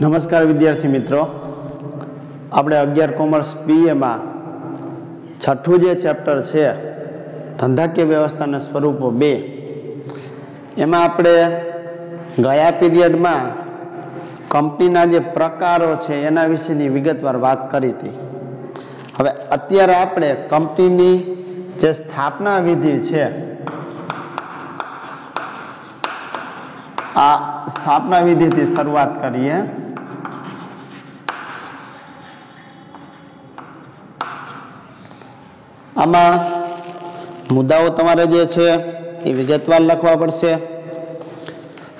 નમસ્કાર વિદ્યાર્થી મિત્રો, આપણે 11 કોમર્સ બીએમાં છઠ્ઠું જે ચેપ્ટર છે ધંધાકીય વ્યવસ્થાના સ્વરૂપો 2 એમાં આપણે ગયા પીરિયડમાં કંપનીના જે પ્રકારો છે એના વિશેની વિગતવાર વાત કરી હતી. હવે અત્યારે આપણે કંપનીની જે સ્થાપના વિધિ છે આ સ્થાપના વિધિથી શરૂઆત કરીએ. આમાં મુદ્દાઓ તમારે જે છે એ વિગતવાર લખવા પડશે.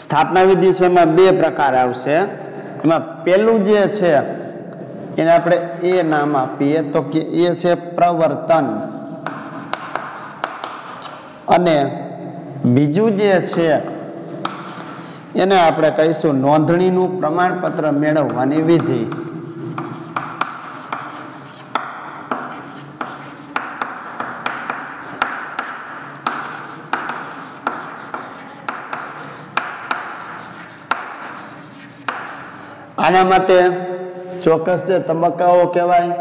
સ્થાપના વિધિ છે એમાં 2 પ્રકાર આવશે. એમાં પહેલું જે છે એને આપણે એ નામ આપીએ તો કે એ છે પ્રવર્તન, અને બીજું જે છે એને આપણે કહીશું નોંધણીનું પ્રમાણપત્ર મેળવવાની વિધિ. આના માટે ચોક્કસ જે તબક્કાઓ કહેવાય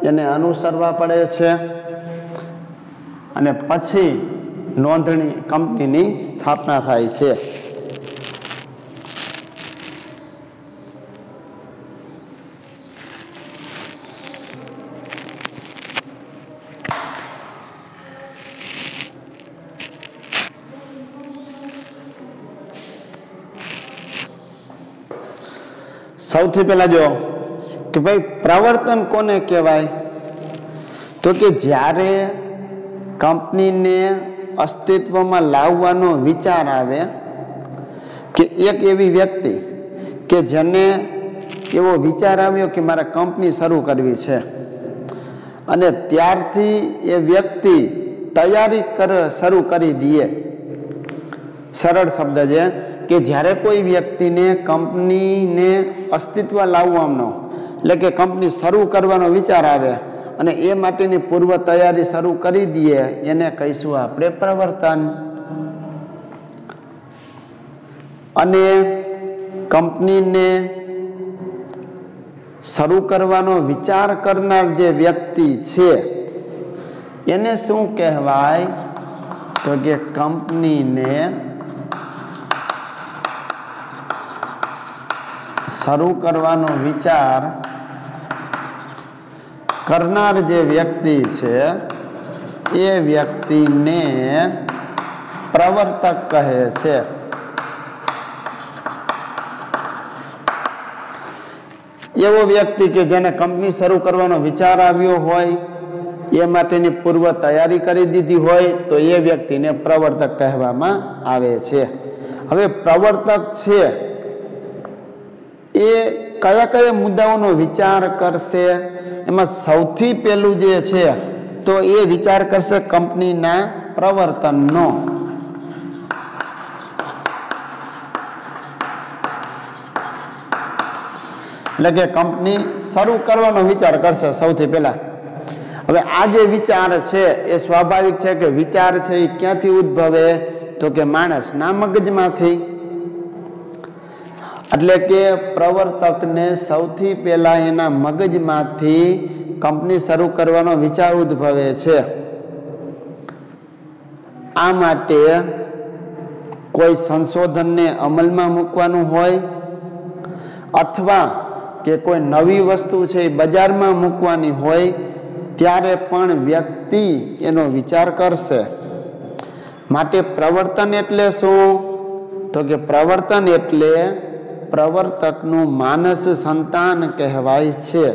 એને અનુસરવા પડે છે, અને પછી નોંધણી કંપનીની સ્થાપના થાય છે. સૌથી પહેલા જો કે ભાઈ પ્રવર્તન કોને કહેવાય, તો કે જ્યારે કંપનીને અસ્તિત્વમાં લાવવાનો વિચાર આવે કે એક એવી વ્યક્તિ કે જેને એવો વિચાર આવ્યો કે મારે કંપની શરૂ કરવી છે, અને ત્યારથી એ વ્યક્તિ તૈયારી શરૂ કરી દે. સરળ શબ્દ છે કે જ્યારે કોઈ વ્યક્તિને કંપનીને અસ્તિત્વ લાવવાનો એટલે કે કંપની શરૂ કરવાનો વિચાર આવે અને એ માટેની પૂર્વ તૈયારી શરૂ કરી દઈએ એને કહીશું આપણે પ્રવર્તન. અને કંપનીને શરૂ કરવાનો વિચાર કરનાર જે વ્યક્તિ છે એને શું કહેવાય, તો કે કંપનીને શરૂ કરવાનો વિચાર કરનાર જે વ્યક્તિ છે એ વ્યક્તિને પ્રવર્તક કહે છે. એવો વ્યક્તિ કે જેને કંપની શરૂ કરવાનો વિચાર આવ્યો હોય, એ માટેની પૂર્વ તૈયારી કરી દીધી હોય, તો એ વ્યક્તિને પ્રવર્તક કહેવામાં આવે છે. હવે પ્રવર્તક છે એ કયા કયા મુદ્દાઓનો વિચાર કરશે, એમાં સૌથી પહેલું જે છે તો એ વિચાર કરશે કંપનીના પ્રવર્તનનો. એટલે કે કંપની શરૂ કરવાનો વિચાર કરશે સૌથી પહેલા. હવે આ જે વિચાર છે એ સ્વાભાવિક છે કે વિચાર છે એ ક્યાંથી ઉદ્ભવે, તો કે માણસના મગજમાંથી. એટલે કે પ્રવર્તકને સૌથી પહેલા એના મગજમાંથી કંપની શરૂ કરવાનો વિચાર ઉદ્ભવે છે. આ માટે કોઈ સંશોધનને અમલમાં મૂકવાનું હોય અથવા કે કોઈ નવી વસ્તુ છે એ બજારમાં મૂકવાની હોય ત્યારે પણ વ્યક્તિ એનો વિચાર કરશે. માટે પ્રવર્તન એટલે શું, તો કે પ્રવર્તન એટલે પ્રવર્તકનું માનસ સંતાન કહેવાય છે.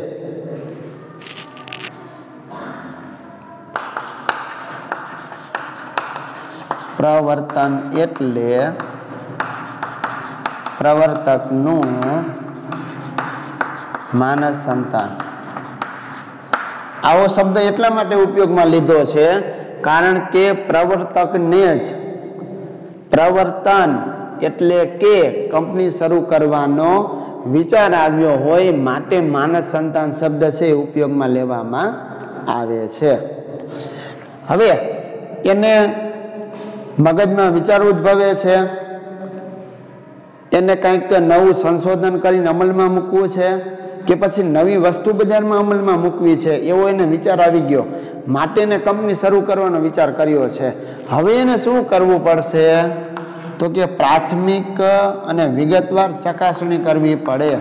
પ્રવર્તન એટલે પ્રવર્તકનું માનસ સંતાન. આવો શબ્દ એટલા માટે ઉપયોગમાં લીધો છે કારણ કે પ્રવર્તકને જ પ્રવર્તન એટલે કે કંપની શરૂ કરવાનો વિચાર આવ્યો હોય, માટે માનસ સંતાન શબ્દ છે એ ઉપયોગમાં લેવામાં આવે છે. હવે એને મગજમાં વિચાર ઉદ્ભવે છે, એને કંઈક નવું સંશોધન કરીને અમલમાં મૂકવું છે કે પછી નવી વસ્તુ બજારમાં અમલમાં મૂકવી છે, એવો એને વિચાર આવી ગયો. માટે એને કંપની શરૂ કરવાનો વિચાર કર્યો છે. હવે એને શું કરવું પડશે? તો કે પ્રાથમિક અને વિગતવાર ચકાસણી કરવી પડે.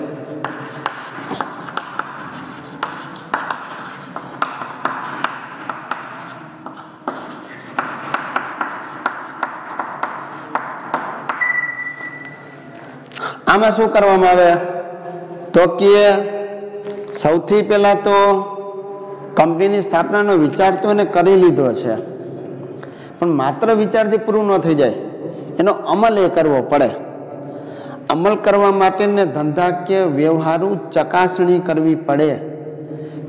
આમાં શું કરવામાં આવે? તો કે સૌથી પહેલા તો કંપનીની સ્થાપનાનો વિચાર તો એને કરી લીધો છે, પણ માત્ર વિચારથી પૂરું ન થઈ જાય, એનો અમલ એ કરવો પડે. અમલ કરવા માટેને ધંધાકીય વ્યવહારુ ચકાસણી કરવી પડે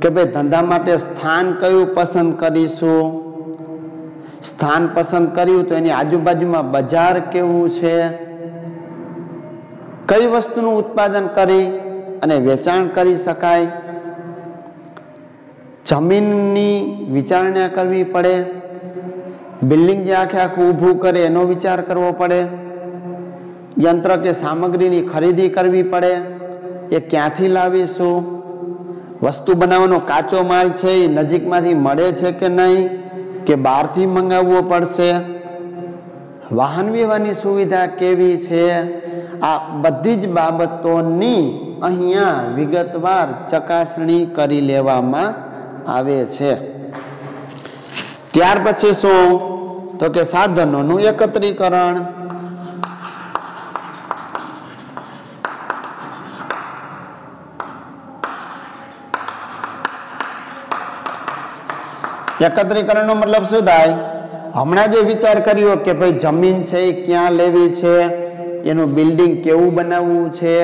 કે ભાઈ ધંધા માટે સ્થાન કયું પસંદ કરીશું. સ્થાન પસંદ કર્યું તો એની આજુબાજુમાં બજાર કેવું છે, કઈ વસ્તુનું ઉત્પાદન કરી અને વેચાણ કરી શકાય. જમીનની વિચારણા કરવી પડે. બિલ્ડિંગ જે આખે આખું ઊભું કરે એનો વિચાર કરવો પડે. યંત્ર કે સામગ્રીની ખરીદી કરવી પડે, એ ક્યાંથી લાવીશું. વસ્તુ બનાવવાનો કાચો માલ છે એ નજીકમાંથી મળે છે કે નહીં, કે બહારથી મંગાવવો પડશે. વાહન વ્યવહારની સુવિધા કેવી છે. આ બધી જ બાબતોની અહીંયા વિગતવાર ચકાસણી કરી લેવામાં આવે છે. ત્યાર પછી શું? તો કે સાધનોનું એકત્રીકરણ. એકત્રીકરણનો મતલબ શું થાય? હમણાં જે વિચાર કર્યો કે ભાઈ જમીન છે એ ક્યાં લેવી છે, એનું બિલ્ડિંગ કેવું બનાવવું છે,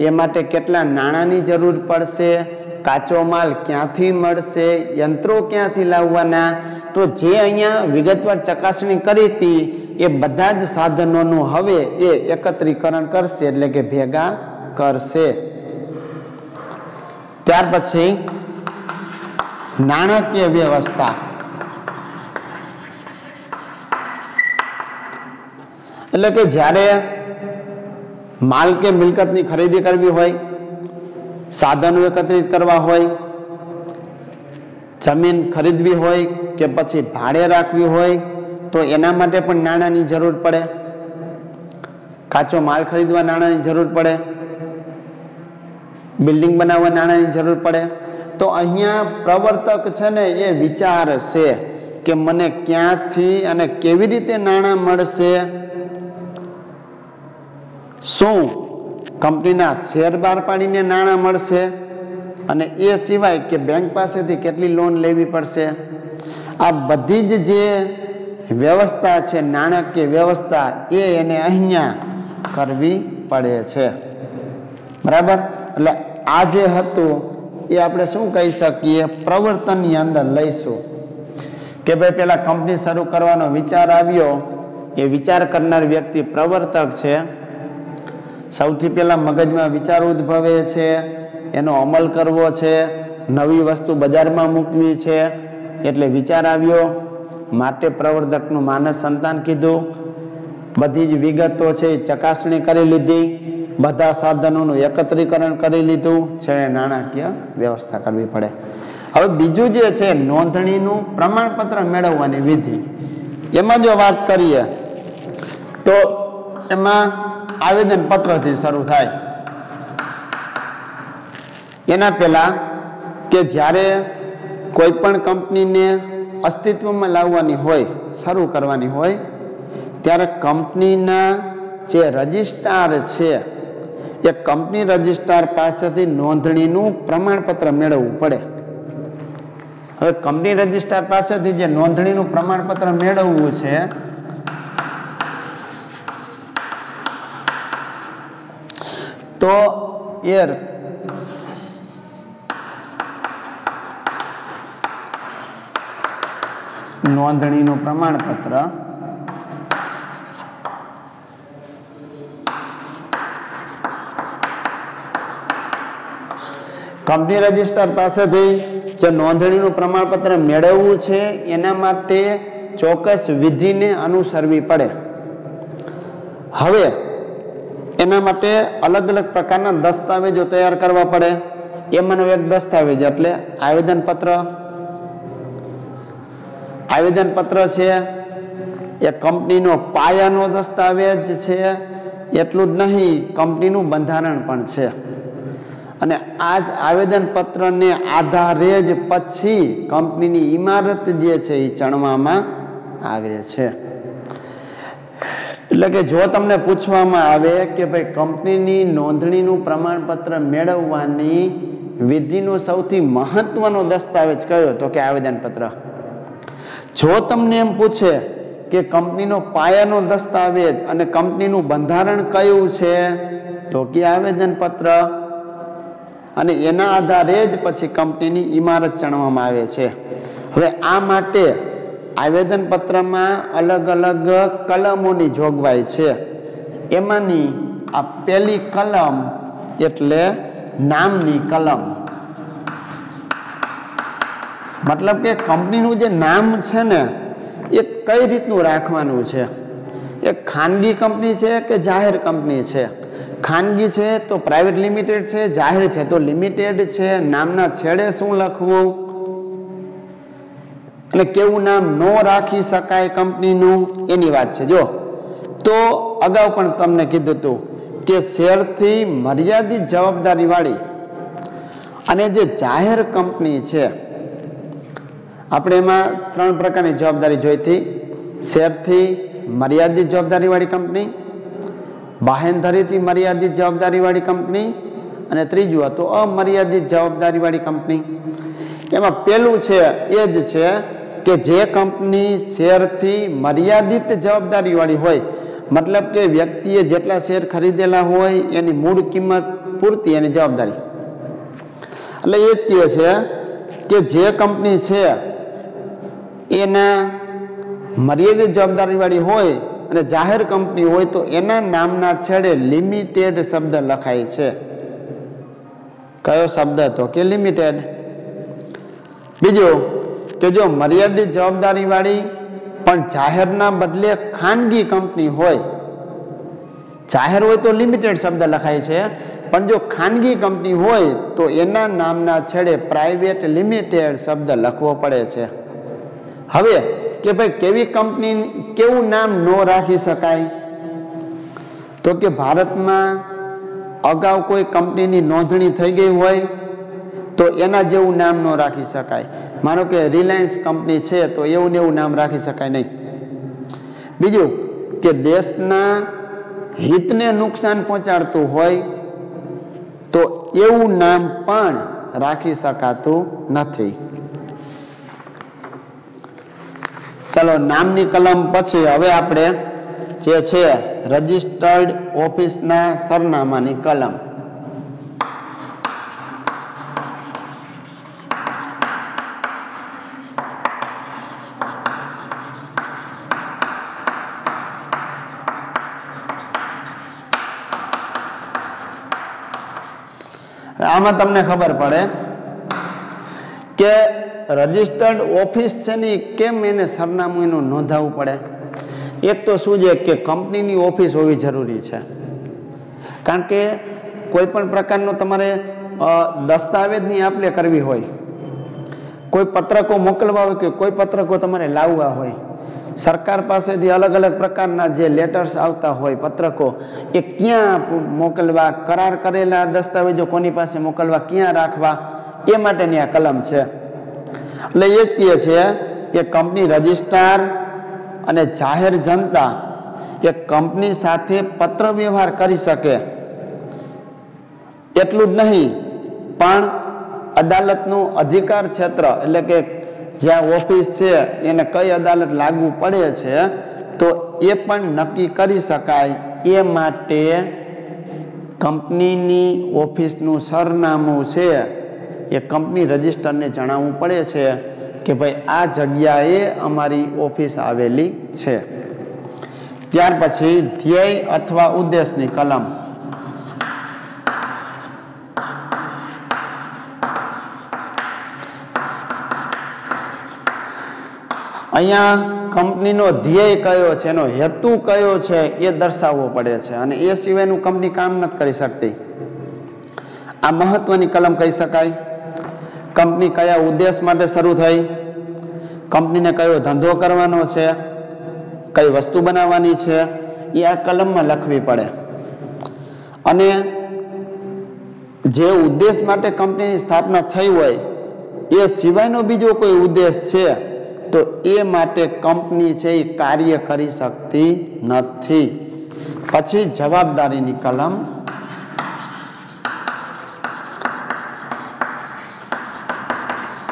એ માટે કેટલા નાણાંની જરૂર પડશે, કાચો માલ ક્યાંથી મળશે, યંત્રો ક્યાંથી લાવવાના, તો જે અહીંયા વિગતવાર ચકાસણી કરી હતી એ બધા જ સાધનોનું હવે એ એકત્રીકરણ કરશે, એટલે કે ભેગા કરશે. ત્યાર પછી નાણાકીય વ્યવસ્થા. એટલે કે જ્યારે માલ કે મિલકતની ખરીદી કરવી હોય, સાધનો એકત્રિત કરવા હોય, જમીન ખરીદવી હોય કે પછી ભાડે રાખવી હોય, તો એના માટે પણ નાણાંની જરૂર પડે. કાચો માલ ખરીદવા નાણાંની જરૂર પડે, બિલ્ડિંગ બનાવવા નાણાંની જરૂર પડે. તો અહીંયા પ્રવર્તક છે ને એ વિચાર છે કે મને ક્યાંથી અને કેવી રીતે નાણાં મળશે. શું કંપનીના શેર બહાર પાડીને નાણાં મળશે, અને એ સિવાય કે બેંક પાસેથી કેટલી લોન લેવી પડશે. આ બધી જ જે વ્યવસ્થા છે, નાણાકીય વ્યવસ્થા, એ એને અહીંયા કરવી પડે છે. બરાબર? એટલે આ જે હતું એ આપણે શું કહી શકીએ? પ્રવર્તનની અંદર લઈશું કે ભાઈ પેલા કંપની શરૂ કરવાનો વિચાર આવ્યો, એ વિચાર કરનાર વ્યક્તિ પ્રવર્તક છે. સૌથી પહેલા મગજમાં વિચાર ઉદ્ભવે છે, એનો અમલ કરવો છે, નવી વસ્તુ બજારમાં મૂકવી છે, એટલે વિચાર આવ્યો, માટે પ્રવર્તકનું માનસ સંતાન કીધું. બધી જ વિગતો છે એ ચકાસણી કરી લીધી, બધા સાધનોનું એકત્રીકરણ કરી લીધું છે, નાણાકીય વ્યવસ્થા કરવી પડે. હવે બીજું જે છે નોંધણીનું પ્રમાણપત્ર મેળવવાની વિધિ, એમાં જો વાત કરીએ તો એમાં આવેદન પત્રથી શરૂ થાય. એના પહેલા કે જ્યારે કોઈ પણ કંપનીને અસ્તિત્વમાં લાવવાની હોય, શરૂ કરવાની હોય, ત્યારે કંપનીના જે રજિસ્ટ્રાર છે એ કંપની રજિસ્ટ્રાર પાસેથી નોંધણીનું પ્રમાણપત્ર મેળવવું પડે. હવે કંપની રજિસ્ટ્રાર પાસેથી જે નોંધણીનું પ્રમાણપત્ર મેળવવું છે, તો એ નોંધણીનું પ્રમાણપત્ર કંપની રજિસ્ટ્રાર પાસેથી જે નોંધણીનું પ્રમાણપત્ર મેળવવું છે એના માટે ચોક્કસ વિધિને અનુસરવી પડે. હવે એના માટે અલગ અલગ પ્રકારના દસ્તાવેજો તૈયાર કરવા પડે. એમાંનો એક દસ્તાવેજ એટલે આવેદનપત્ર. આવેદનપત્ર છે એ કંપનીનો પાયાનો દસ્તાવેજ છે. એટલું જ નહીં, કંપનીનું બંધારણ પણ છે. અને આ જ આવેદનપત્રને આધારે જ પછી કંપનીની ઇમારત જે છે એ ચણવામાં આવે છે. એટલે કે જો તમને પૂછવામાં આવે કે ભાઈ કંપનીની નોંધણીનું પ્રમાણપત્ર મેળવવાની વિધિનો સૌથી મહત્વનો દસ્તાવેજ કયો, તો કે આવેદનપત્ર. જો તમને એમ પૂછે કે કંપનીનો પાયાનો દસ્તાવેજ અને કંપનીનું બંધારણ કયું છે, તો કે આવેદનપત્ર. અને એના આધારે જ પછી કંપનીની ઇમારત ચણવામાં આવે છે. હવે આ માટે આવેદનપત્રમાં અલગ અલગ કલમોની જોગવાઈ છે. એમાંની આ પહેલી કલમ એટલે નામની કલમ. મતલબ કે કંપનીનું જે નામ છે ને એ કઈ રીતનું રાખવાનું છે. એ ખાનગી કંપની છે કે જાહેર કંપની છે. ખાનગી છે તો પ્રાઇવેટ લિમિટેડ છે, જાહેર છે તો લિમિટેડ છે. નામના છેડે શું લખવું અને કેવું નામ ન રાખી શકાય કંપનીનું, એની વાત છે. જો તો અગાઉ પણ તમને કીધું હતું કે શેરથી મર્યાદિત જવાબદારી વાળી અને જે જાહેર કંપની છે, આપણે એમાં 3 પ્રકારની જવાબદારી જોઈ હતી. શેરથી મર્યાદિત જવાબદારી વાળી કંપની, બાહેંધરીથી મર્યાદિત જવાબદારી વાળી કંપની અને ત્રીજું હતું અમર્યાદિત જવાબદારી વાળી કંપની. એમાં પેલું છે એ જ છે કે જે કંપની શેરથી મર્યાદિત જવાબદારી વાળી હોય, મતલબ કે વ્યક્તિએ જેટલા શેર ખરીદેલા હોય એની મૂળ કિંમત પૂરતી એની જવાબદારી. એટલે એ જ કહે છે કે જે કંપની છે એના મર્યાદિત જવાબદારી વાળી હોય અને જાહેર કંપની હોય તો એના નામના છેડે લિમિટેડ શબ્દ લખાય છે. કયો શબ્દ, તો કે લિમિટેડ. બીજું કે જો મર્યાદિત જવાબદારી વાળી પણ જાહેરના બદલે ખાનગી કંપની હોય, જાહેર હોય તો લિમિટેડ શબ્દ લખાય છે, પણ જો ખાનગી કંપની હોય તો એના નામના છેડે પ્રાઇવેટ લિમિટેડ શબ્દ લખવો પડે છે. હવે કે ભાઈ કેવી કંપની કેવું નામ ન રાખી શકાય, તો કે ભારતમાં અગાઉ કોઈ કંપનીની નોંધણી થઈ ગઈ હોય તો એના જેવું નામ ન રાખી શકાય. માનો કે રિલાયન્સ કંપની છે તો એવું ને એવું નામ રાખી શકાય નહીં. બીજું કે દેશના હિતને નુકસાન પહોંચાડતું હોય તો એવું નામ પણ રાખી શકાતું નથી. ચાલો, નામની કલમ પછી હવે આપણે જે છે રજિસ્ટર્ડ ઓફિસના સરનામાની કલમ. આમાં તમને ખબર પડે કે રજિસ્ટર્ડ ઓફિસ છે ને કેમ એને સરનામું એનું નોંધાવવું પડે. એક તો શું છે કે કંપનીની ઓફિસ હોવી જરૂરી છે, કારણ કે કોઈ પણ પ્રકારનો તમારે દસ્તાવેજની આપ લે કરવી હોય, કોઈ પત્રકો મોકલવા હોય કે કોઈ પત્રકો તમારે લાવવા હોય, સરકાર પાસેથી અલગ અલગ પ્રકારના જે લેટર્સ આવતા હોય, પત્રકો, એ ક્યાં મોકલવા, કરાર કરેલા દસ્તાવેજો કોની પાસે મોકલવા, ક્યાં રાખવા, એ માટેની આ કલમ છે. એટલે એ જ કહે છે કે કંપની રજિસ્ટ્રાર અને જાહેર જનતા એ કંપની સાથે પત્ર વ્યવહાર કરી શકે. એટલું જ નહીં, પણ અદાલતનું અધિકાર ક્ષેત્ર એટલે કે જ્યાં ઓફિસ છે એને કઈ અદાલત લાગુ પડે છે તો એ પણ નક્કી કરી શકાય. એ માટે કંપનીની ઓફિસનું સરનામું છે એ કંપની રજિસ્ટરને જણાવવું પડે છે કે ભાઈ આ જગ્યાએ અમારી ઓફિસ આવેલી છે. ત્યાર પછી ધ્યેય અથવા ઉદ્દેશની કલમ. અહીંયા કંપનીનો ધ્યેય કયો છે, એનો હેતુ કયો છે એ દર્શાવવો પડે છે, અને એ સિવાયનું કંપની કામ નથી કરી શકતી. આ મહત્વની કલમ કહી શકાય. કંપની કયા ઉદ્દેશ માટે શરૂ થઈ, કંપનીને કયો ધંધો કરવાનો છે, કઈ વસ્તુ બનાવવાની છે, એ આ કલમમાં લખવી પડે. અને જે ઉદ્દેશ માટે કંપનીની સ્થાપના થઈ હોય એ સિવાયનો બીજો કોઈ ઉદ્દેશ છે તો એ માટે કંપની છે એ કાર્ય કરી શકતી નથી. પછી જવાબદારીની કલમ.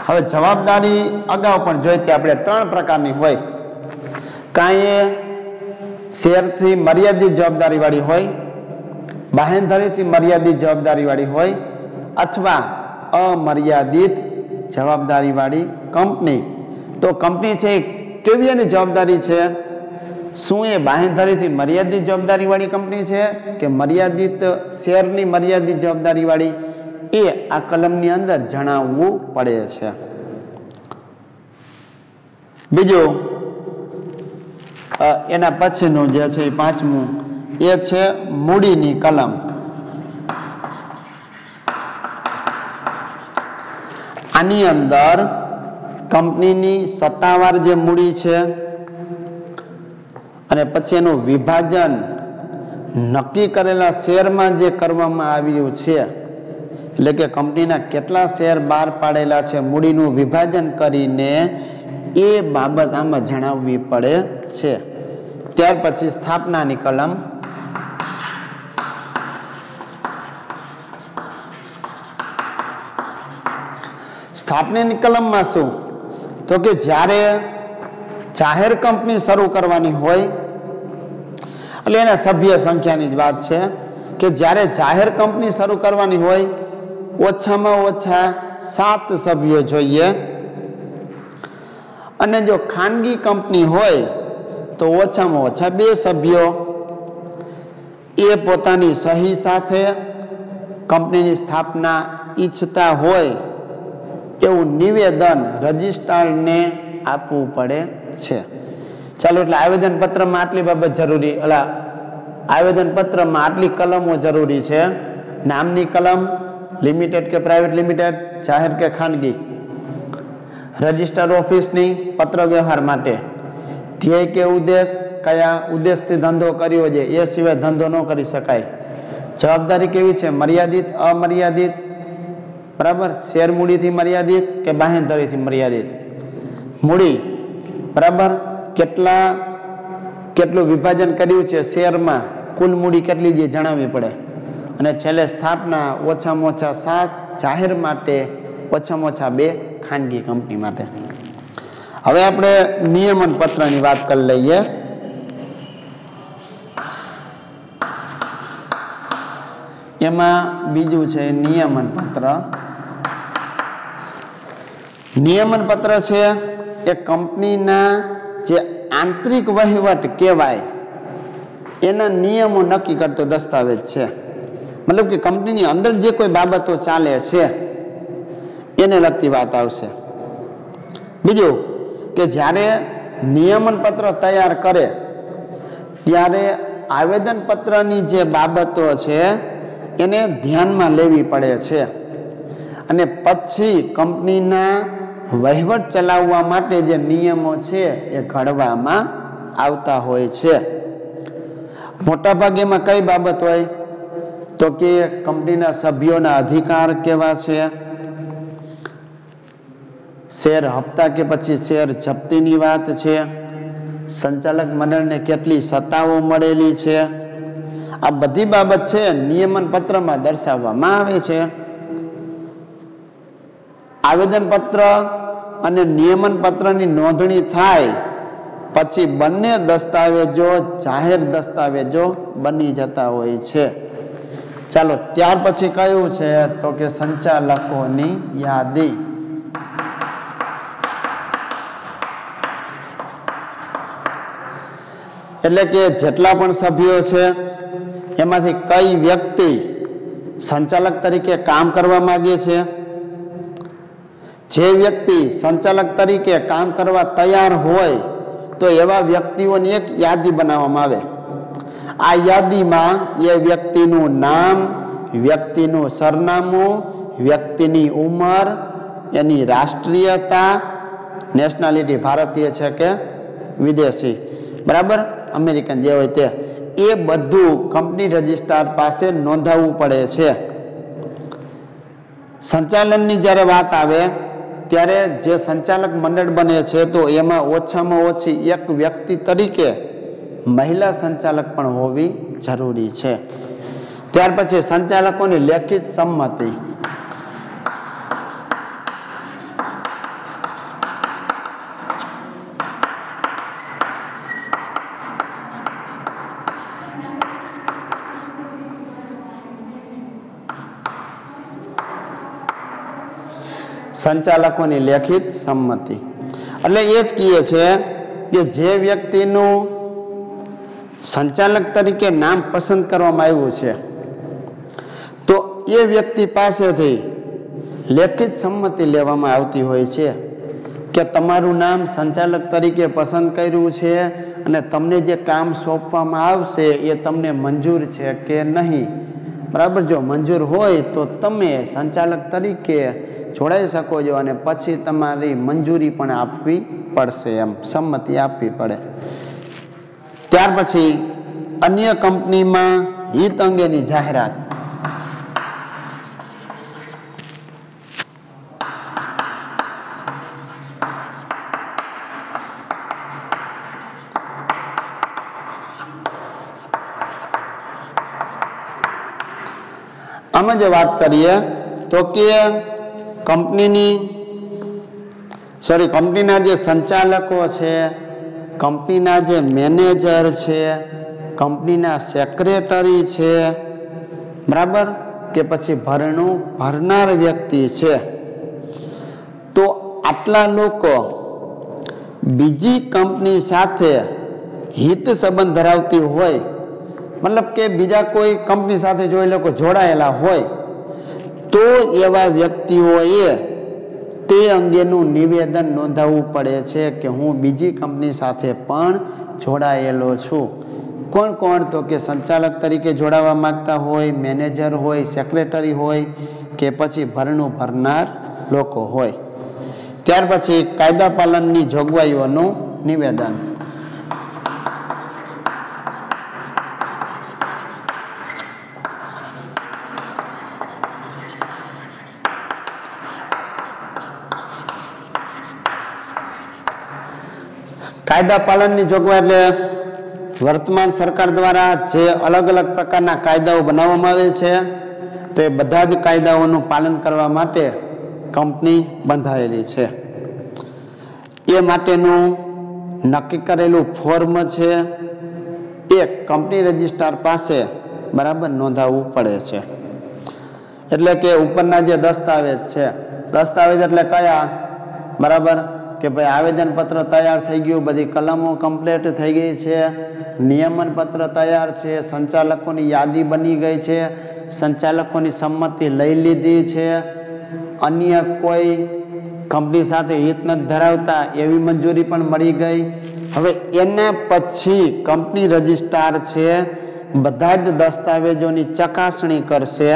હવે જવાબદારી અગાઉ પણ જોઈ હતી આપણે, 3 પ્રકારની હોય. કાંઈ શેરથી મર્યાદિત જવાબદારી વાળી હોય, બાહેંધરીથી મર્યાદિત જવાબદારી વાળી હોય, અથવા અમર્યાદિત જવાબદારી વાળી કંપની. તો કંપની છે કેવી એની જવાબદારી છે? શું એ બાહેંધરીથી મર્યાદિત જવાબદારી વાળી કંપની છે કે મર્યાદિત શેરની મર્યાદિત જવાબદારી વાળી? એ આ કલમની અંદર જણાવવું પડે છે. બીજું એના પછીનું જે છે 5મું એ છે મૂડીની કલમ. આની અંદર કંપનીની સત્તાવાર જે મૂડી છે અને પછી એનું વિભાજન નક્કી કરેલા શેરમાં જે કરવામાં આવ્યું છે, એટલે કે કંપનીના કેટલા શેર બહાર પાડેલા છે, મૂડીનું વિભાજન કરીને એ બાબત આમાં જણાવવી પડે છે. ત્યાર પછી સ્થાપનાની કલમ. સ્થાપનાની કલમમાં શું? તો કે જ્યારે જાહેર કંપની શરૂ કરવાની હોય, એટલે એના સભ્ય સંખ્યાની જ વાત છે કે જ્યારે જાહેર કંપની શરૂ કરવાની હોય ઓછામાં ઓછા 7 સભ્યો જોઈએ, અને જો ખાનગી કંપની હોય તો ઓછામાં ઓછા 2 સભ્યો. એ પોતાની સહી સાથે કંપનીની સ્થાપના ઈચ્છતા હોય એવું નિવેદન રજિસ્ટ્રારને આપવું પડે છે. ચાલો, એટલે આવેદનપત્રમાં આટલી બાબત જરૂરી, આવેદનપત્રમાં આટલી કલમો જરૂરી છે. નામની કલમ, લિમિટેડ કે પ્રાઇવેટ લિમિટેડ, જાહેર કે ખાનગી. રજિસ્ટર ઓફિસની પત્ર વ્યવહાર માટે. ધ્યેય કે ઉદ્દેશ, કયા ઉદ્દેશથી ધંધો કર્યો છે, એ સિવાય ધંધો ન કરી શકાય. જવાબદારી કેવી છે, મર્યાદિત, અમર્યાદિત, બરાબર, શેર મૂડીથી મર્યાદિત કે બાહેંધરીથી મર્યાદિત. મૂડી, બરાબર, કેટલું વિભાજન કર્યું છે શેરમાં, કુલ મૂડી કેટલી જે જણાવવી પડે. અને છેલ્લે સ્થાપના ઓછામાં ઓછા 7 જાહેર માટે, ઓછામાં ઓછા 2 ખાનગી કંપની માટે. હવે આપણે નિયમન પત્રની વાત કરી લઈએ. એમાં બીજું છે નિયમન પત્ર. નિયમન પત્ર છે એ કંપનીના જે આંતરિક વહીવટ કહેવાય એના નિયમો નક્કી કરતો દસ્તાવેજ છે. મતલબ કે કંપનીની અંદર જે કોઈ બાબતો ચાલે છે એને લગતી વાત આવશે. બીજું કે જ્યારે નિયમન પત્ર તૈયાર કરે ત્યારે આવેદન પત્રની જે બાબતો છે એને ધ્યાનમાં લેવી પડે છે, અને પછી કંપનીના વહીવટ ચલાવવા માટે જે નિયમો છે એ ઘડવામાં આવતા હોય છે. મોટાભાગે એમાં કઈ બાબત હોય તો કે કંપનીના સભ્યોના અધિકાર કેવા છે, શેર હપ્તા કે પછી શેર જપ્તીની વાત છે, સંચાલક મંડળને કેટલી સત્તાઓ મળેલી છે, આ બધી બાબત છે નિયમન પત્રમાં દર્શાવવામાં આવે છે. આવેદન પત્ર અને નિયમન પત્રની નોંધણી થાય પછી બંને દસ્તાવેજો જાહેર દસ્તાવેજો બની જતા હોય છે. ચાલો, ત્યાર પછી કયું છે તો કે સંચાલકોની યાદી. એટલે કે જેટલા પણ સભ્યો છે એમાંથી કઈ વ્યક્તિ સંચાલક તરીકે કામ કરવા માંગે છે, જે વ્યક્તિ સંચાલક તરીકે કામ કરવા તૈયાર હોય તો એવા વ્યક્તિઓની એક યાદી બનાવવામાં આવે. આ યાદીમાં એ વ્યક્તિનું નામ, વ્યક્તિનું સરનામું, વ્યક્તિની ઉંમર, એની રાષ્ટ્રીયતા, નેશનાલિટી ભારતીય છે કે વિદેશી, બરાબર, અમેરિકન જે હોય તે, એ બધું કંપની રજિસ્ટ્રાર પાસે નોંધાવવું પડે છે. સંચાલનની જ્યારે વાત આવે ત્યારે જે સંચાલક મંડળ બને છે તો એમાં ઓછામાં ઓછી એક વ્યક્તિ તરીકે મહિલા સંચાલક પણ હોવી જરૂરી છે. ત્યાર પછી સંચાલકોની લેખિત સંમતિ. સંચાલકોની લેખિત સંમતિ એટલે એ જ કહે છે કે જે વ્યક્તિનું સંચાલક તરીકે નામ પસંદ કરવામાં આવ્યું છે તો એ વ્યક્તિ પાસેથી લેખિત સંમતિ લેવામાં આવતી હોય છે કે તમારું નામ સંચાલક તરીકે પસંદ કર્યું છે અને તમને જે કામ સોંપવામાં આવશે એ તમને મંજૂર છે કે નહીં. બરાબર, જો મંજૂર હોય તો તમે સંચાલક તરીકે જોડાઈ શકો છો અને પછી તમારી મંજૂરી પણ આપવી પડશે, એમ સંમતિ આપવી પડે. ત્યાર પછી અન્ય કંપનીમાં હિત અંગેની જાહેરાત. આમાં જો વાત કરીએ તો કે કંપનીના જે સંચાલકો છે, કંપનીના જે મેનેજર છે, કંપનીના સેક્રેટરી છે, બરાબર, કે પછી ભરણું ભરનાર વ્યક્તિ છે, તો આટલા લોકો બીજી કંપની સાથે હિત સંબંધ ધરાવતી હોય, મતલબ કે બીજા કોઈ કંપની સાથે જો એ લોકો જોડાયેલા હોય તો એવા વ્યક્તિઓએ તે અંગેનું નિવેદન નોંધાવવું પડે છે કે હું બીજી કંપની સાથે પણ જોડાયેલો છું. કોણ કોણ? તો કે સંચાલક તરીકે જોડાવા માંગતા હોય, મેનેજર હોય, સેક્રેટરી હોય કે પછી ભરણું ભરનાર લોકો હોય. ત્યાર પછી કાયદા પાલનની જોગવાઈઓનું નિવેદન. કાયદા પાલનની જોગવાઈ એટલે વર્તમાન સરકાર દ્વારા જે અલગ અલગ પ્રકારના કાયદાઓ બનાવવામાં આવે છે તો એ બધા જ કાયદાઓનું પાલન કરવા માટે કંપની બંધાયેલી છે. એ માટેનું નક્કી કરેલું ફોર્મ છે એ કંપની રજિસ્ટ્રાર પાસે બરાબર નોંધાવવું પડે છે. એટલે કે ઉપરના જે દસ્તાવેજ છે, દસ્તાવેજ એટલે કયા? બરાબર, કે ભાઈ આવેદન પત્ર તૈયાર થઈ ગયું, બધી કલમો કમ્પ્લીટ થઈ ગઈ છે, નિયમન પત્ર તૈયાર છે, સંચાલકોની યાદી બની ગઈ છે, સંચાલકોની સંમતિ લઈ લીધી છે, અન્ય કોઈ કંપની સાથે હિત નથી ધરાવતા એવી મંજૂરી પણ મળી ગઈ. હવે એના પછી કંપની રજિસ્ટ્રાર છે બધા જ દસ્તાવેજોની ચકાસણી કરશે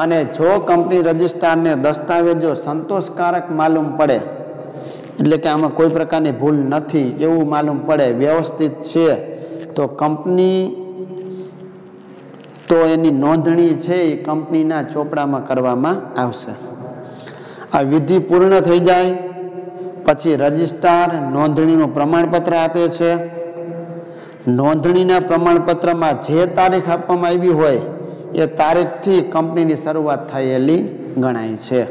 અને જો કંપની રજિસ્ટ્રારને દસ્તાવેજો સંતોષકારક માલુમ પડે, એટલે કે આમાં કોઈ પ્રકારની ભૂલ નથી એવું માલુમ પડે, વ્યવસ્થિત છે, તો કંપની તો એની નોંધણી છે એ કંપનીના ચોપડામાં કરવામાં આવશે. આ વિધિ પૂર્ણ થઈ જાય પછી રજિસ્ટ્રાર નોંધણીનું પ્રમાણપત્ર આપે છે. નોંધણીના પ્રમાણપત્રમાં જે તારીખ આપવામાં આવી હોય એ તારીખથી કંપનીની શરૂઆત થયેલી ગણાય છે.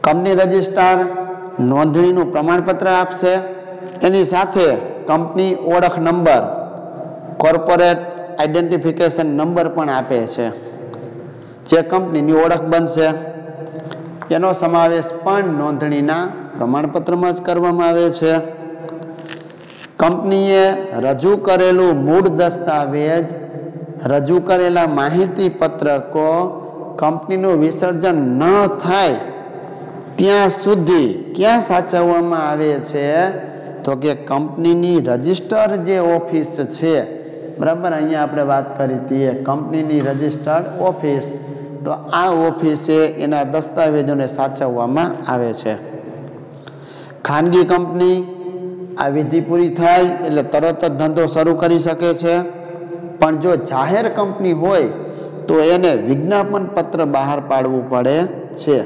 કંપની રજિસ્ટ્રાર નોંધણીનું પ્રમાણપત્ર આપશે, એની સાથે કંપની ઓળખ નંબર, કોર્પોરેટ આઈડેન્ટિફિકેશન નંબર પણ આપે છે. જે કંપનીની ઓળખ બનશે એનો સમાવેશ પણ નોંધણીના પ્રમાણપત્રમાં જ કરવામાં આવે છે. કંપનીએ રજૂ કરેલું મૂળ દસ્તાવેજ, રજૂ કરેલા માહિતી પત્રકો કંપનીનું વિસર્જન ન થાય ત્યાં સુધી ક્યાં સાચવવામાં આવે છે? તો કે કંપનીની રજિસ્ટર જે ઓફિસ છે, બરાબર, અહીંયા આપણે વાત કરી હતી કંપનીની રજિસ્ટર્ડ ઓફિસ, તો આ ઓફિસે એના દસ્તાવેજોને સાચવવામાં આવે છે. ખાનગી કંપની આ વિધિ પૂરી થાય એટલે તરત જ ધંધો શરૂ કરી શકે છે, પણ જો જાહેર કંપની હોય તો એને વિજ્ઞાપન પત્ર બહાર પાડવું પડે છે,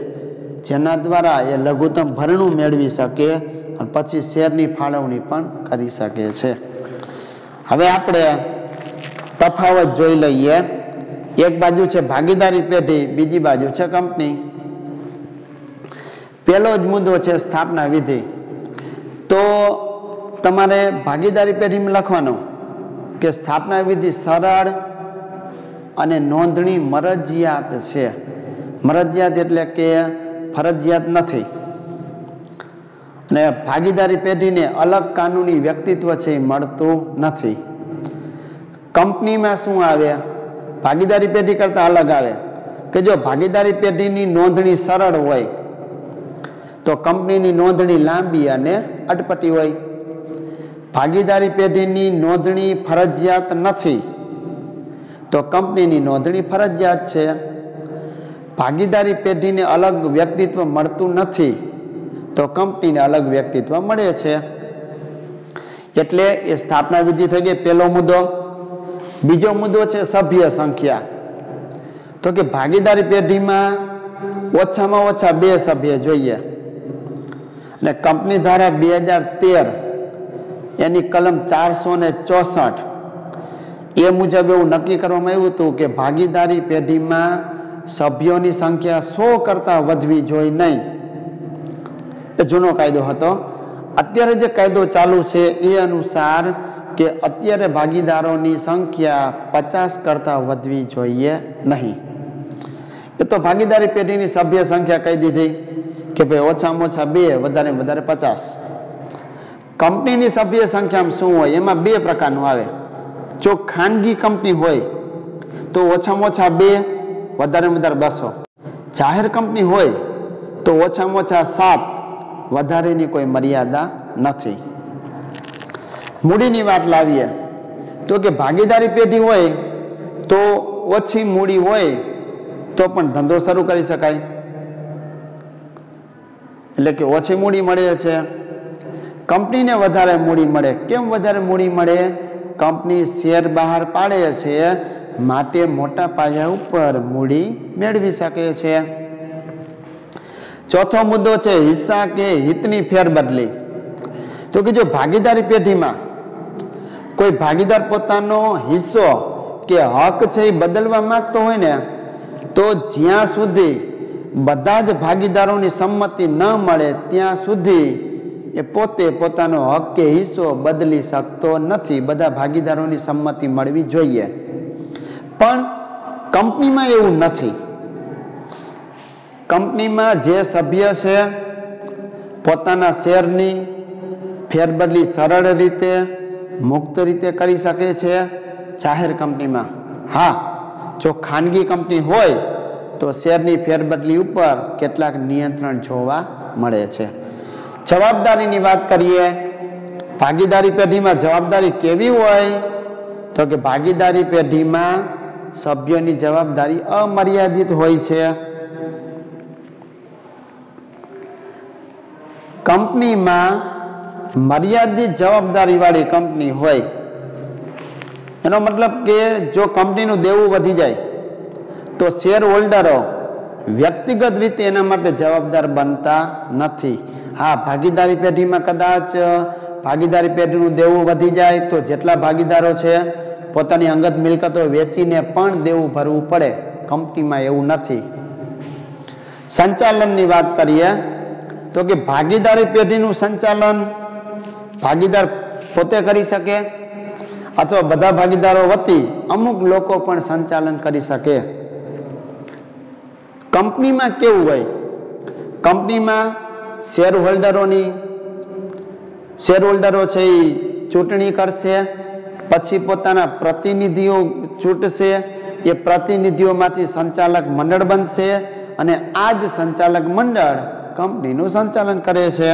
જેના દ્વારા એ લઘુત્તમ ભરણું મેળવી શકે અને પછી શેરની ફાળવણી પણ કરી શકે છે. હવે આપણે તફાવત જોઈ લઈએ. એક બાજુ છે ભાગીદારી પેઢી, બીજી બાજુ છે કંપની. પહેલો જ મુદ્દો છે સ્થાપના વિધિ. તો તમારે ભાગીદારી પેઢીમાં લખવાનું કે સ્થાપના વિધિ સરળ અને નોંધણી મરજિયાત છે. મરજિયાત એટલે કે ફરજિયાત નથી. અને ભાગીદારી પેઢીને અલગ કાનૂની વ્યક્તિત્વ છે એ મળતું નથી. કંપનીમાં શું આવે? ભાગીદારી પેઢી કરતા અલગ આવે કે જો ભાગીદારી પેઢીની નોંધણી સરળ હોય તો કંપનીની નોંધણી લાંબી અને અટપટી હોય. ભાગીદારી પેઢીની નોંધણી ફરજિયાત નથી તો કંપનીની નોંધણી ફરજિયાત છે. ભાગીદારી પેઢીને અલગ વ્યક્તિત્વ મળતું નથી તો કંપનીને અલગ વ્યક્તિત્વ મળે છે. એટલે એ સ્થાપના વિધિ થઈ ગઈ પહેલો મુદ્દો. બીજો મુદ્દો છે સભ્ય સંખ્યા. તો કે ભાગીદારી પેઢીમાં ઓછામાં ઓછા 2 સભ્ય જોઈએ. અને કંપની ધારા 2013 એની કલમ 464 એ મુજબ એવું નક્કી કરવામાં આવ્યું હતું કે ભાગીદારી પેઢીમાં સભ્યોની સંખ્યા 100 કરતાં વધવી જોઈએ નહીં. એ જૂનો કાયદો હતો. અત્યારે જે કાયદો ચાલુ છે એ અનુસાર કે અત્યારે ભાગીદારોની સંખ્યા 50 કરતાં વધવી જોઈએ નહીં. એ તો ભાગીદારી પેઢીની સભ્ય સંખ્યા કહી દીધી કે ભાઈ ઓછામાં ઓછા 2, વધારે વધારે 50. કંપનીની સભ્ય સંખ્યામાં શું હોય? એમાં 2 પ્રકારનું આવે. જો ખાનગી કંપની હોય તો ઓછામાં ઓછા 2, વધારે વધારે 200. જાહેર કંપની હોય તો ઓછામાં ઓછા 7, વધારેની કોઈ મર્યાદા નથી. મૂડીની વાત લાવીએ તો કે ભાગીદારી પેઢી હોય તો ઓછી મૂડી હોય તો પણ ધંધો શરૂ કરી શકાય. એટલે કે ઓછી મૂડી મળે છે. કંપનીને વધારે મૂડી મળે. કેમ વધારે મૂડી મળે? કંપની શેર બહાર પાડે છે માટે મોટા પાયા ઉપર મૂડી મેળવી શકે છે. ચોથો મુદ્દો છે હિસ્સા કે હિતની ફેરબદલી. તો કે જો ભાગીદારી પેઢીમાં કોઈ ભાગીદાર પોતાનો હિસ્સો કે હક છે એ બદલવા માંગતો હોય ને તો જ્યાં સુધી બધા જ ભાગીદારોની સંમતિ ન મળે ત્યાં સુધી એ પોતે પોતાનો હક કે હિસ્સો બદલી શકતો નથી. બધા ભાગીદારોની સંમતિ મળવી જોઈએ. પણ કંપનીમાં એવું નથી. કંપનીમાં જે સભ્ય છે પોતાના શેરની ફેરબદલી સરળ રીતે મુક્ત રીતે કરી શકે છે જાહેર કંપનીમાં. હા, જો ખાનગી કંપની હોય તો શેરની ફેરબદલી ઉપર કેટલાક નિયંત્રણ જોવા મળે છે. જવાબદારીની વાત કરીએ. ભાગીદારી પેઢીમાં જવાબદારી કેવી હોય? તો કે ભાગીદારી પેઢીમાં સભ્યોની જવાબદારી અમર્યાદિત હોય છે. કંપનીમાં મર્યાદિત જવાબદારી વાળી કંપની હોય. એનો મતલબ કે જો કંપનીનું દેવું વધી જાય તો શેર હોલ્ડરો વ્યક્તિગત રીતે એના માટે જવાબદાર બનતા નથી. હા, ભાગીદારી પેઢીમાં કદાચ ભાગીદારી પેઢીનું દેવું વધી જાય તો જેટલા ભાગીદારો છે પોતાની અંગત મિલકતો વેચીને પણ દેવું ભરવું પડે. કંપનીમાં એવું નથી. સંચાલનની વાત કરીએ તો કે ભાગીદારી પેઢીનું સંચાલન ભાગીદાર પોતે કરી શકે અથવા બધા ભાગીદારો વતી અમુક લોકો પણ સંચાલન કરી શકે. કંપનીમાં કેવું હોય? કંપનીમાં શેર હોલ્ડરો છે એ ચૂંટણી કરશે, પછી પોતાના પ્રતિનિધિઓ ચૂંટશે. એ પ્રતિનિધિઓમાંથી સંચાલક મંડળ બનશે અને આ જ સંચાલક મંડળ કંપનીનું સંચાલન કરે છે.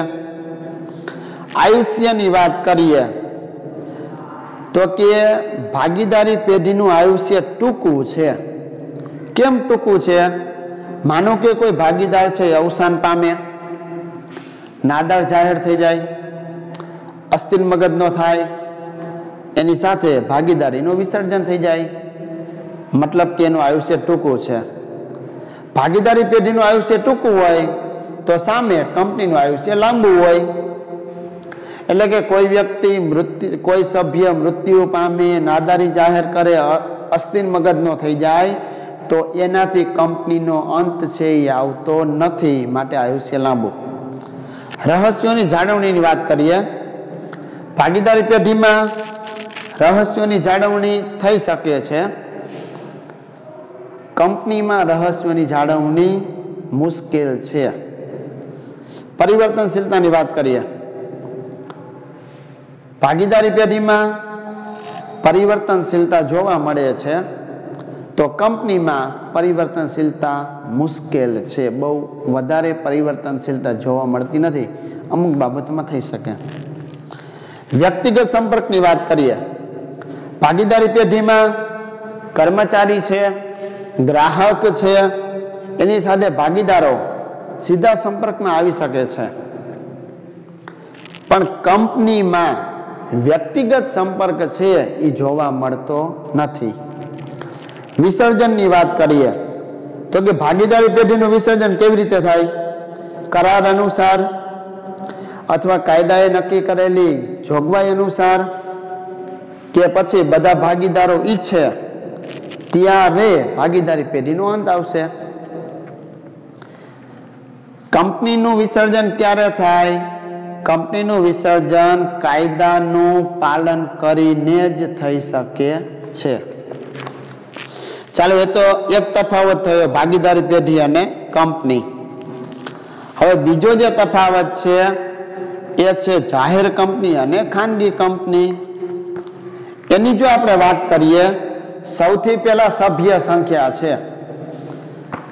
આયુષ્યની વાત કરીએ તો કે ભાગીદારી પેઢીનું આયુષ્ય ટૂંકું છે. કેમ ટૂંકું છે? માનો કે કોઈ ભાગીદાર છે અવસાન પામે, નાદાર જાહેર થઈ જાય, અસ્થિર મગજનો થાય, એની સાથે ભાગીદારીનું વિસર્જન થઈ જાય, મતલબ કે એનું આયુષ્ય ટૂંકું છે. ભાગીદારી પેઢીનું આયુષ્ય ટૂંકું હોય તો સામે કંપનીનું આયુષ્ય લાંબુ હોય. એટલે કે કોઈ વ્યક્તિ કોઈ સભ્ય મૃત્યુ પામે, નાદારી જાહેર કરે, અસ્થિર મગજનો થઈ જાય તો એનાથી કંપનીનો અંત છે એ આવતો નથી, માટે આયુષ્ય લાંબુ. રહસ્યોની જાળવણીની વાત કરીએ. ભાગીદારી પેઢીમાં રહસ્યોની જાળવણી થઈ શકે છે. કંપનીમાં રહસ્યોની જાળવણી મુશ્કેલ છે. પરિવર્તનશીલતાની વાત કરીએ. ભાગીદારી પેઢીમાં પરિવર્તનશીલતા જોવા મળે છે તો કંપનીમાં પરિવર્તનશીલતા મુશ્કેલ છે. બહુ વધારે પરિવર્તનશીલતા જોવા મળતી નથી, અમુક બાબતોમાં થઈ શકે. વ્યક્તિગત સંપર્કની વાત કરીએ. ભાગીદારી પેઢીમાં કર્મચારી છે, ગ્રાહક છે, એની સાથે ભાગીદારો સીધા સંપર્કમાં આવી શકે છે. પણ કંપનીમાં વ્યક્તિગત સંપર્ક છે એ જોવા મળતો નથી. વિસર્જનની વાત કરીએ તો કે ભાગીદારી પેઢીનું વિસર્જન કેવી રીતે થાય? કરાર અનુસાર અથવા કાયદાએ નક્કી કરેલી જોગવાઈ અનુસાર, કે પછી બધા ભાગીદારો ઈચ્છે ત્યારે ભાગીદારી પેઢીનો અંત આવશે. કંપનીનું વિસર્જન ક્યારે થાય? કંપનીનું વિસર્જન કાયદાનું પાલન કરીને જ થઈ શકે છે. ચાલો, એ તો એક તફાવત થયો ભાગીદારી પેઢી અને કંપની. હવે બીજો જે તફાવત છે એ છે જાહેર કંપની અને ખાનગી કંપની. એની જો આપણે વાત કરીએ, સૌથી પહેલા સભ્ય સંખ્યા છે.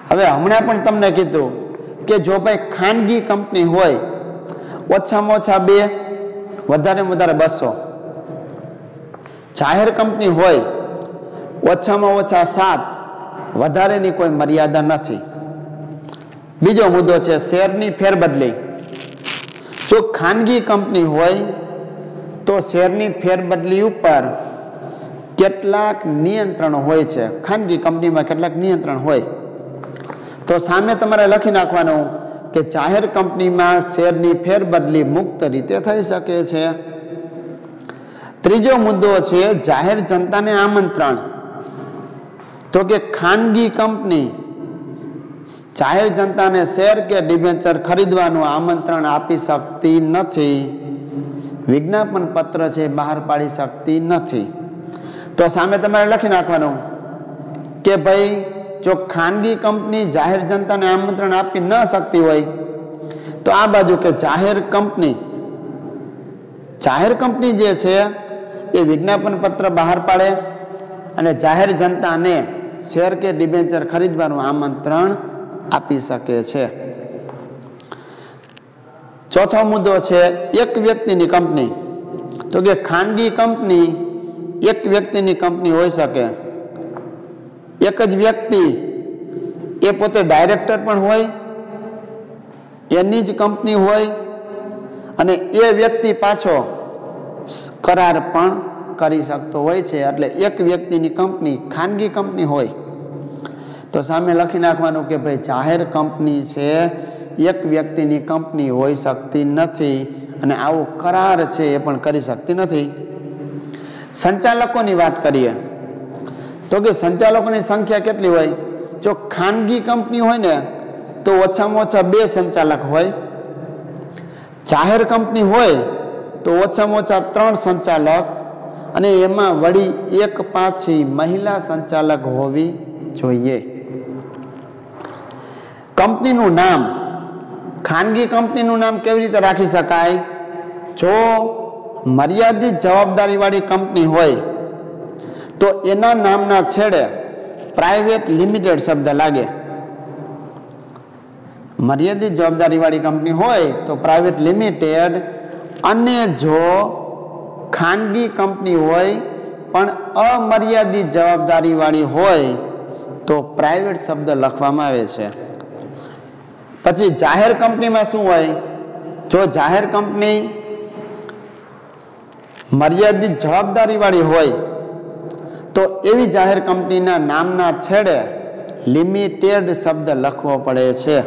હવે હમણાં પણ તમને કીધું કે જો ભાઈ ખાનગી કંપની હોય ઓછામાં ઓછા 2, વધારેમાં વધારે 200. જાહેર કંપની હોય ઓછામાં ઓછા 7, વધારેની કોઈ મર્યાદા નથી. બીજો મુદ્દો છે શેરની ફેરબદલી. જો ખાનગી કંપની હોય તો શેરની ફેરબદલી ઉપર કેટલાક નિયંત્રણો હોય છે. ખાનગી કંપનીમાં કેટલાક નિયંત્રણ હોય તો સામે તમારે લખી નાખવાનું કે જાહેર કંપનીમાં શેરની ફેરબદલી મુક્ત રીતે થઈ શકે છે. ત્રીજો મુદ્દો છે જાહેર જનતાને આમંત્રણ. તો કે ખાનગી કંપની જાહેર જનતાને શેર કે ડિબેન્ચર ખરીદવાનું આમંત્રણ આપી શકતી નથી, વિજ્ઞાપન પત્ર છે બહાર પાડી શકતી નથી. તો સામે તમારે લખી નાખવાનું કે ભાઈ જો ખાનગી કંપની જાહેર જનતાને આમંત્રણ આપી ન શકતી હોય તો આ બાજુ કે જાહેર કંપની જે છે એ વિજ્ઞાપન પત્ર બહાર પાડે અને જાહેર જનતાને શેર કે ડિબેન્ચર ખરીદવાનું આમંત્રણ આપી શકે છે. ચોથો મુદ્દો છે એક વ્યક્તિની કંપની. તો કે ખાનગી કંપની એક વ્યક્તિની કંપની હોઈ શકે. એક જ વ્યક્તિ એ પોતે ડાયરેક્ટર પણ હોય, એની જ કંપની હોય અને એ વ્યક્તિ પાછો કરાર પણ કરી શકતો હોય છે. એટલે એક વ્યક્તિની કંપની ખાનગી કંપની હોય તો સામે લખી નાખવાનું કે ભાઈ જાહેર કંપની છે એક વ્યક્તિની કંપની હોઈ શકતી નથી અને આવો કરાર છે એ પણ કરી શકતી નથી. સંચાલકોની વાત કરીએ તો કે સંચાલકોની સંખ્યા કેટલી હોય? જો ખાનગી કંપની હોય ને તો ઓછામાં ઓછા 2 સંચાલક હોય, જાહેર કંપની હોય તો ઓછામાં ઓછા 3 સંચાલક અને એમાં વળી એક પાછી મહિલા સંચાલક હોવી જોઈએ. કંપનીનું નામ, ખાનગી કંપનીનું નામ કેવી રીતે રાખી શકાય? જો મર્યાદિત જવાબદારી વાળી કંપની હોય તો એના નામના છેડે પ્રાઇવેટ લિમિટેડ શબ્દ લાગે. મર્યાદિત જવાબદારી વાળી કંપની હોય તો પ્રાઇવેટ લિમિટેડ અને જો ખાનગી કંપની હોય પણ અમર્યાદિત જવાબદારી વાળી હોય તો પ્રાઇવેટ શબ્દ લખવામાં આવે છે. પછી જાહેર કંપનીમાં શું હોય? જો જાહેર કંપની મર્યાદિત જવાબદારી વાળી હોય તો એવી જાહેર કંપનીના નામના છેડે લિમિટેડ શબ્દ લખવો પડે છે.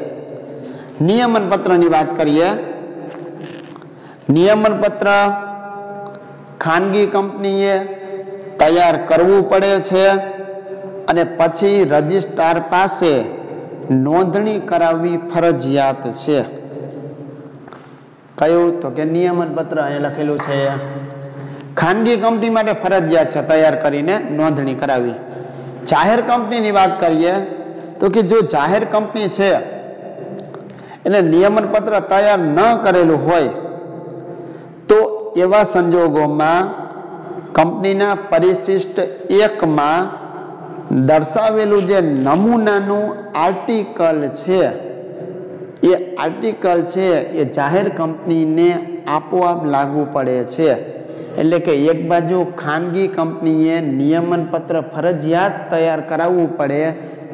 નિયમન પત્રની વાત કરીએ. નિયમન પત્ર ખાનગી કંપનીએ તૈયાર કરવું પડે છે અને પછી રજિસ્ટ્રાર પાસે નોંધણી કરાવવી ફરજિયાત છે. કયું? તો કે નિયમન પત્ર અહીંયા લખેલું છે. ખાનગી કંપની માટે ફરજિયાત છે તૈયાર કરીને નોંધણી કરાવી. જાહેર કંપનીની વાત કરીએ તો કે જો જાહેર કંપની છે એને નિયમન પત્ર તૈયાર ન કરેલું હોય તો એવા સંજોગોમાં કંપનીના પરિશિષ્ટ 1માં દર્શાવેલું જે નમૂનાનું આર્ટિકલ છે એ આર્ટિકલ છે એ જાહેર કંપનીને આપોઆપ લાગુ પડે છે. એટલે કે એક બાજુ ખાનગી કંપનીએ નિયમન પત્ર ફરજિયાત તૈયાર કરાવવું પડે,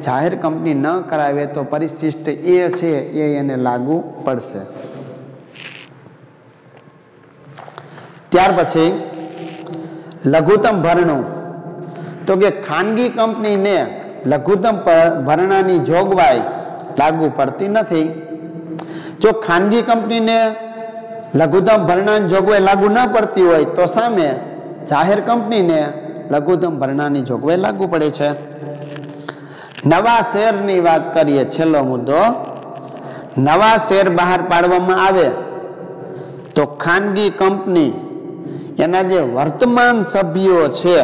જાહેર કંપની ન કરાવે તો પરિશિષ્ટ એ છે એ એને લાગુ પડશે. ત્યાર પછી લઘુત્તમ ભરણું. તો કે ખાનગી કંપનીને લઘુત્તમ ભરણાની જોગવાઈ લાગુ પડતી નથી. જો ખાનગી કંપનીને લઘુત્તમ ભરણાની જોગવાઈ લાગુ ન પડતી હોય તો સામે જાહેર કંપનીને લઘુત્તમ ભરણાની જોગવાઈ લાગુ પડે છે. નવા શેરની વાત કરીએ. છેલ્લો મુદ્દો, નવા શેર બહાર પાડવામાં આવે તો ખાનગી કંપની એના જે વર્તમાન સભ્યો છે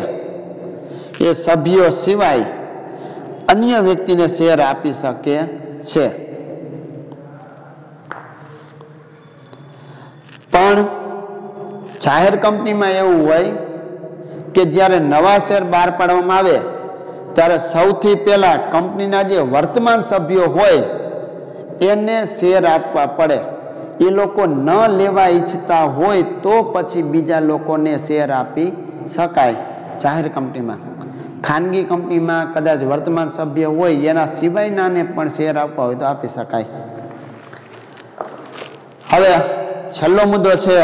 એ સભ્યો સિવાય અન્ય વ્યક્તિને શેર આપી શકે છે. પણ જાહેર કંપનીમાં એવું હોય કે જ્યારે નવા શેર બહાર પાડવામાં આવે ત્યારે સૌથી પહેલા કંપનીના જે વર્તમાન સભ્યો હોય એને શેર આપવા પડે. એ લોકો ન લેવા ઈચ્છતા હોય તો પછી બીજા લોકોને શેર આપી શકાય જાહેર કંપનીમાં. ખાનગી કંપનીમાં કદાચ વર્તમાન સભ્ય હોય એના સિવાયનાને પણ શેર આપવા હોય તો આપી શકાય. હવે છેલ્લો મુદ્દો છે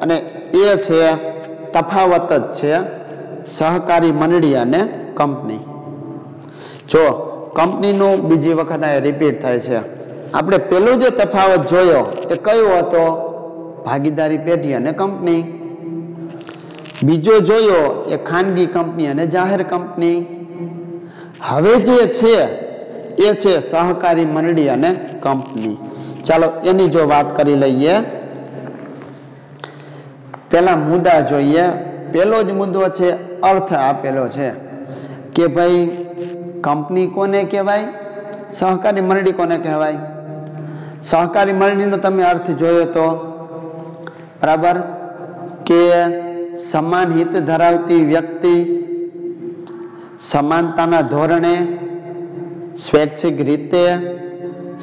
અને એ છે તફાવત જ છે સહકારી મંડળી અને કંપની. જો કંપનીનું બીજી વખત આ રિપીટ થાય છે. આપણે પેલો જે તફાવત જોયો એ કયો હતો? ભાગીદારી પેઢી અને કંપની. બીજો જોયો એ ખાનગી કંપની અને જાહેર કંપની. હવે જે છે એ છે સહકારી મંડળી અને કંપની. ચાલો એની જો વાત કરી લઈએ. પેલા મુદ્દા જોઈએ. પેલો જ મુદ્દો છે અર્થ આપેલો છે કે ભાઈ કંપની કોને કહેવાય, સહકારી મંડળી કોને કહેવાય. સહકારી મંડળીનો તમે અર્થ જોયો તો બરાબર કે સમાન હિત ધરાવતી વ્યક્તિ સમાનતાના ધોરણે સ્વૈચ્છિક રીતે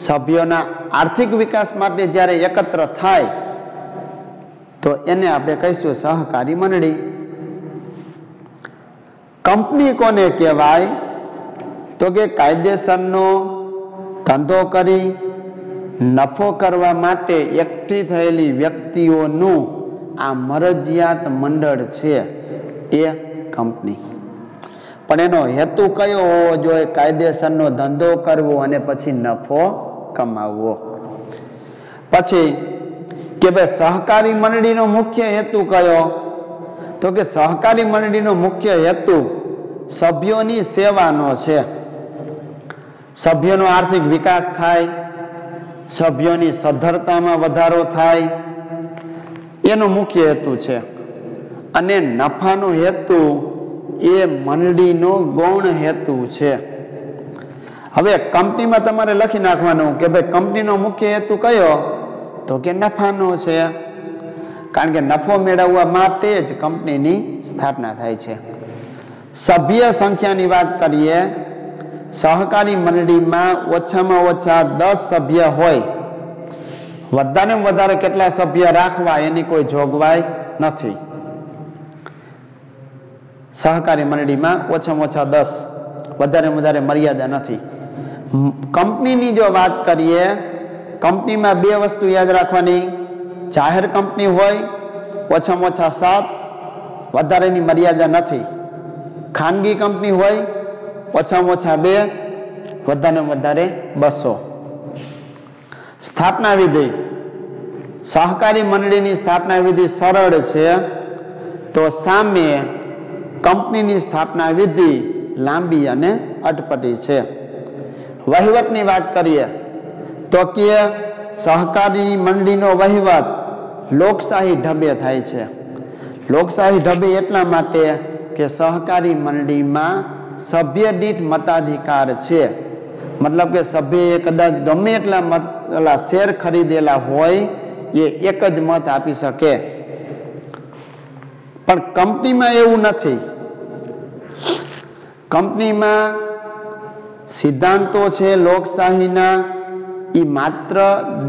સભ્યોના આર્થિક વિકાસ માટે જ્યારે એકત્ર થાય તો એને આપણે કહીશું સહકારી મંડળી. કંપની કોને કહેવાય? તો કે કાયદેસરનો ધંધો કરી નફો કરવા માટે એકઠી થયેલી વ્યક્તિઓનું આ મરજિયાત મંડળ છે એ કંપની. પણ એનો હેતુ કયો હોવો જોઈએ? કાયદેસરનો ધંધો કરવો અને પછી નફો કમાવવો. પછી કે ભાઈ સહકારી મંડળીનો મુખ્ય હેતુ કયો? તો કે સહકારી મંડળીનો મુખ્ય હેતુ સભ્યોની સેવાનો છે. સભ્યોનો આર્થિક વિકાસ થાય, સભ્યોની સદ્ધરતામાં વધારો થાય, એનો મુખ્ય હેતુ છે. અને નફાનો હેતુ એ મંડળીનો ગૌણ હેતુ છે. હવે કંપનીમાં તમારે લખી નાખવાનું કે ભાઈ કંપનીનો મુખ્ય હેતુ કયો? તો કે નફાનો છે. કારણ કે નફો મેળવવા માટે જ કંપનીની સ્થાપના થાય છે. સભ્ય સંખ્યાની વાત કરીએ. સહકારી મંડળીમાં ઓછામાં ઓછા 10 સભ્ય હોય, વધારે વધારે કેટલા સભ્ય રાખવા એની કોઈ જોગવાઈ નથી. સહકારી મંડળીમાં ઓછામાં ઓછા 10, વધારે વધારે મર્યાદા નથી. કંપનીની જો વાત કરીએ, કંપનીમાં બે વસ્તુ યાદ રાખવાની. જાહેર કંપની હોય ઓછામાં ઓછા 7, વધારેની મર્યાદા નથી. ખાનગી કંપની હોય ઓછામાં ઓછા 2, વધારેમાં વધારે 200. સ્થાપના વિધિ. સહકારી મંડળીની સ્થાપના વિધિ સરળ છે, તો સામે કંપનીની સ્થાપના વિધિ લાંબી અને અટપટી છે. વહીવટની વાત કરીએ તો કે સહકારી મંડળીનો વહીવટ લોકશાહી ઢબે થાય છે. લોકશાહી ઢબે એટલા માટે કે સહકારી મંડળીમાં સભ્ય દીઠ મતાધિકાર છે. મતલબ કે સભ્યએ કદાચ ગમે એટલા શેર ખરીદેલા હોય એ એક જ મત આપી શકે. પણ કંપનીમાં એવું નથી. કંપનીમાં સિદ્ધાંતો છે લોકશાહીના, એ માત્ર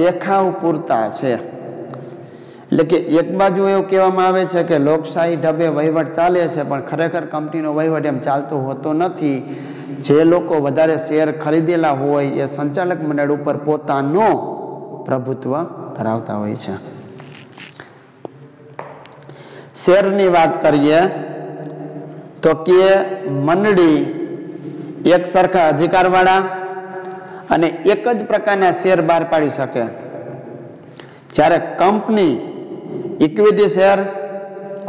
દેખાવ પૂરતા છે. એટલે કે એક બાજુ એવું કહેવામાં આવે છે કે લોકશાહી ઢબે વહીવટ ચાલે છે, પણ ખરેખર કંપનીનો વહીવટ એમ ચાલતો હોતો નથી. જે લોકો વધારે શેર ખરીદેલા હોય એ સંચાલક મંડળ ઉપર પોતાનો પ્રભુત્વ ધરાવતા હોય છે. શેરની વાત કરીએ તો કે મંડળી એક સરખા અધિકારવાળા અને એક જ પ્રકારના શેર બહાર પાડી શકે, જ્યારે કંપની ઇક્વિટી શેર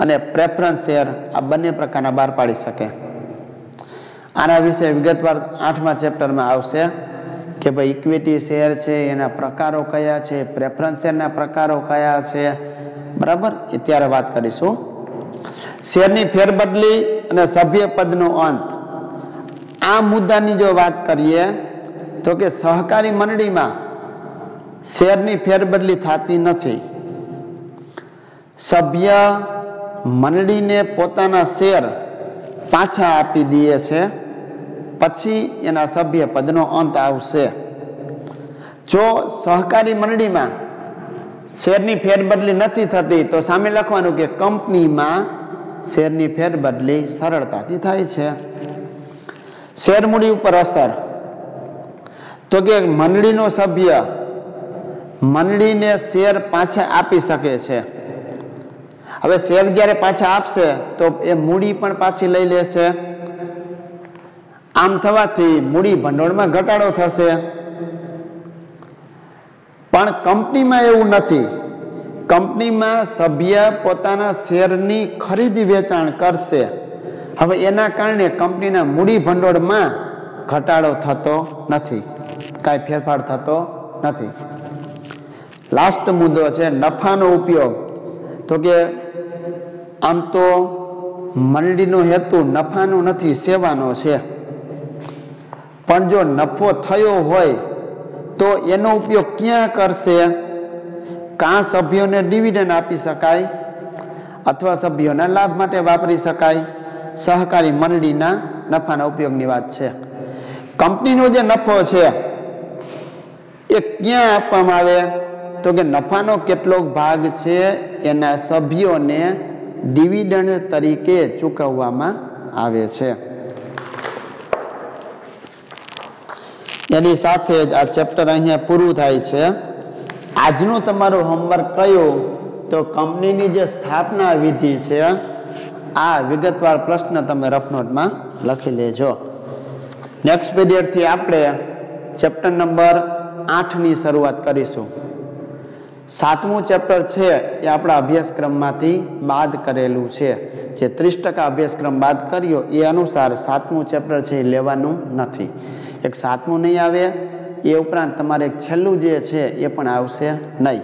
અને પ્રેફરન્સ શેર આ બંને પ્રકારના બહાર પાડી શકે. આના વિશે વિગતવાર 8મા ચેપ્ટરમાં આવશે કે ભાઈ ઇક્વિટી શેર છે એના પ્રકારો કયા છે, પ્રેફરન્સ શેરના પ્રકારો કયા છે, બરાબર, એ ત્યારે વાત કરીશું. શેરની ફેરબદલી અને સભ્ય પદનો અંત. આ મુદ્દાની જો વાત કરીએ તો કે સહકારી મંડળીમાં શેરની ફેરબદલી થતી નથી. સભ્ય મંડળીને પોતાના શેર પાછા આપી દે છે, પછી એના સભ્ય પદનો અંત આવશે. જો સહકારી મંડળીમાં શેરની ફેરબદલી નથી થતી તો સામે લખવાનું કે કંપનીમાં શેરની ફેરબદલી સરળતાથી થાય છે. શેર મૂડી ઉપર અસર. તો કે મંડળીનો સભ્ય મંડળીને શેર પાછા આપી શકે છે. હવે શેર જ્યારે પાછા આપશે તો એ મૂડી પણ પાછી લઈ લેશે. આમ થવાથી મૂડી ભંડોળમાં ઘટાડો થશે. પણ કંપનીમાં એવું નથી. કંપનીમાં સભ્ય પોતાના શેરની ખરીદી વેચાણ કરશે. હવે એના કારણે કંપનીના મૂડી ભંડોળમાં ઘટાડો થતો નથી, કાંઈ ફેરફાર થતો નથી. લાસ્ટ મુદ્દો છે નફાનો ઉપયોગ. તો કે આમ તો મંડળીનો હેતુ નફાનો નથી, સેવાનો છે. પણ જો નફો થયો હોય તો એનો ઉપયોગ ક્યાં કરશે? કાં સભ્યોને ડિવિડન્ડ આપી શકાય અથવા સભ્યોના લાભ માટે વાપરી શકાય. સહકારી મંડળીના નફાના ઉપયોગની વાત છે. કંપનીનો જે નફો છે એ ક્યાં આપવામાં આવે? તો કે નફાનો કેટલોક ભાગ છે એના સભ્યોને ડિવિડન્ડ તરીકે ચૂકવવામાં આવે છે. એની સાથે જ આ ચેપ્ટર અહીંયા પૂરું થાય છે. આજનું તમારું હોમવર્ક કયું? તો કંપનીની જે સ્થાપના વિધિ છે આ વિગતવાર પ્રશ્ન તમે રફ નોટમાં લખી લેજો. નેક્સ્ટ પીરિયડથી આપણે ચેપ્ટર નંબર 8ની શરૂઆત કરીશું. 7મું ચેપ્ટર છે એ આપણા અભ્યાસક્રમમાંથી બાદ કરેલું છે. જે 30% અભ્યાસક્રમ બાદ કર્યો એ અનુસાર 7મું ચેપ્ટર છે એ લેવાનું નથી. એક 7મું નહીં આવે, એ ઉપરાંત તમારે છેલ્લું જે છે એ પણ આવશે નહીં.